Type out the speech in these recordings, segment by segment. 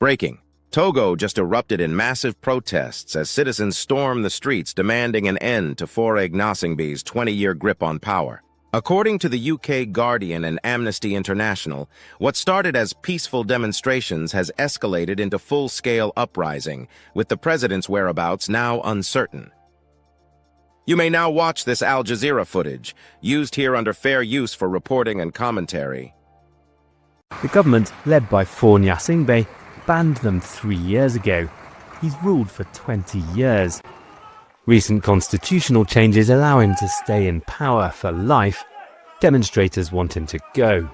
Breaking. Togo just erupted in massive protests as citizens stormed the streets demanding an end to Faure Gnassingbe's 20-year grip on power. According to the UK Guardian and Amnesty International, what started as peaceful demonstrations has escalated into full-scale uprising, with the president's whereabouts now uncertain. You may now watch this Al Jazeera footage, used here under fair use for reporting and commentary. The government, led by Faure Gnassingbe, banned them 3 years ago. He's ruled for 20 years. Recent constitutional changes allow him to stay in power for life. Demonstrators want him to go.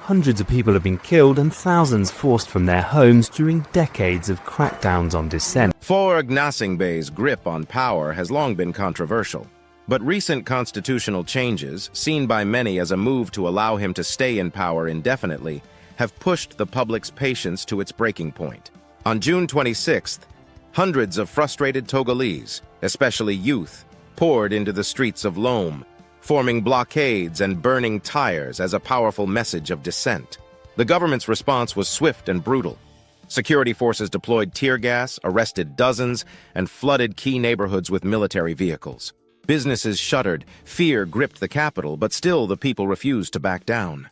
Hundreds of people have been killed and thousands forced from their homes during decades of crackdowns on dissent. Faure Gnassingbe's grip on power has long been controversial, but recent constitutional changes, seen by many as a move to allow him to stay in power indefinitely, have pushed the public's patience to its breaking point. On June 26th, hundreds of frustrated Togolese, especially youth, poured into the streets of Lomé, forming blockades and burning tires as a powerful message of dissent. The government's response was swift and brutal. Security forces deployed tear gas, arrested dozens, and flooded key neighborhoods with military vehicles. Businesses shuttered, fear gripped the capital, but still the people refused to back down.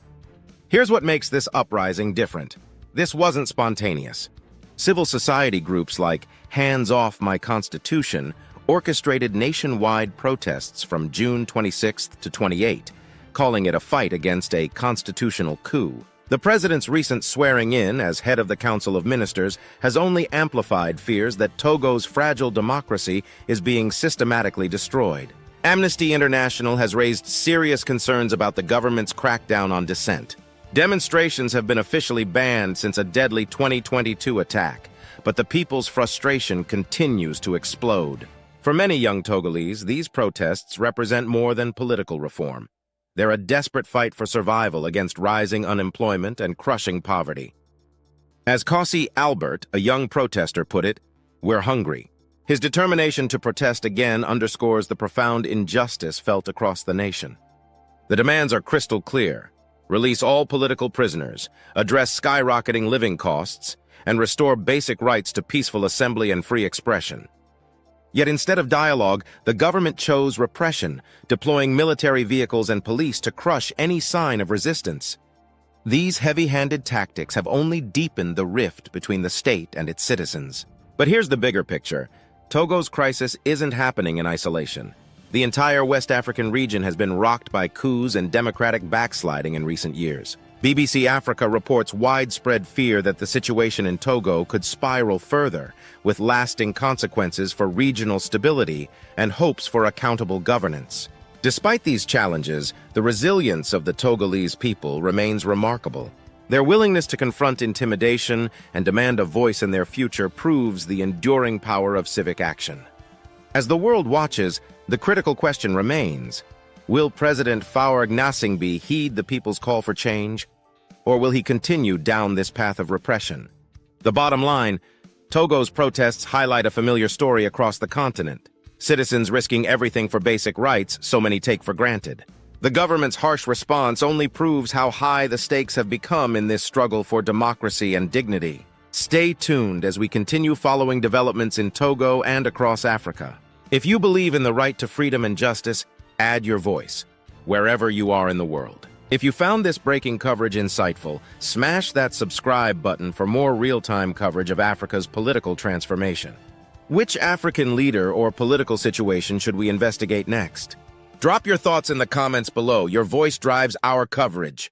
Here's what makes this uprising different. This wasn't spontaneous. Civil society groups like Hands Off My Constitution orchestrated nationwide protests from June 26th to 28, calling it a fight against a constitutional coup. The president's recent swearing in as head of the Council of Ministers has only amplified fears that Togo's fragile democracy is being systematically destroyed. Amnesty International has raised serious concerns about the government's crackdown on dissent. Demonstrations have been officially banned since a deadly 2022 attack, but the people's frustration continues to explode. For many young Togolese, these protests represent more than political reform. They're a desperate fight for survival against rising unemployment and crushing poverty. As Kossi Albert, a young protester, put it, "We're hungry." His determination to protest again underscores the profound injustice felt across the nation. The demands are crystal clear. Release all political prisoners, address skyrocketing living costs, and restore basic rights to peaceful assembly and free expression. Yet instead of dialogue, the government chose repression, deploying military vehicles and police to crush any sign of resistance. These heavy-handed tactics have only deepened the rift between the state and its citizens. But here's the bigger picture. Togo's crisis isn't happening in isolation. The entire West African region has been rocked by coups and democratic backsliding in recent years. BBC Africa reports widespread fear that the situation in Togo could spiral further, with lasting consequences for regional stability and hopes for accountable governance. Despite these challenges, the resilience of the Togolese people remains remarkable. Their willingness to confront intimidation and demand a voice in their future proves the enduring power of civic action. As the world watches, the critical question remains: will President Faure Gnassingbe heed the people's call for change, or will he continue down this path of repression? The bottom line, Togo's protests highlight a familiar story across the continent. Citizens risking everything for basic rights so many take for granted. The government's harsh response only proves how high the stakes have become in this struggle for democracy and dignity. Stay tuned as we continue following developments in Togo and across Africa. If you believe in the right to freedom and justice, add your voice, wherever you are in the world. If you found this breaking coverage insightful, smash that subscribe button for more real-time coverage of Africa's political transformation. Which African leader or political situation should we investigate next? Drop your thoughts in the comments below. Your voice drives our coverage.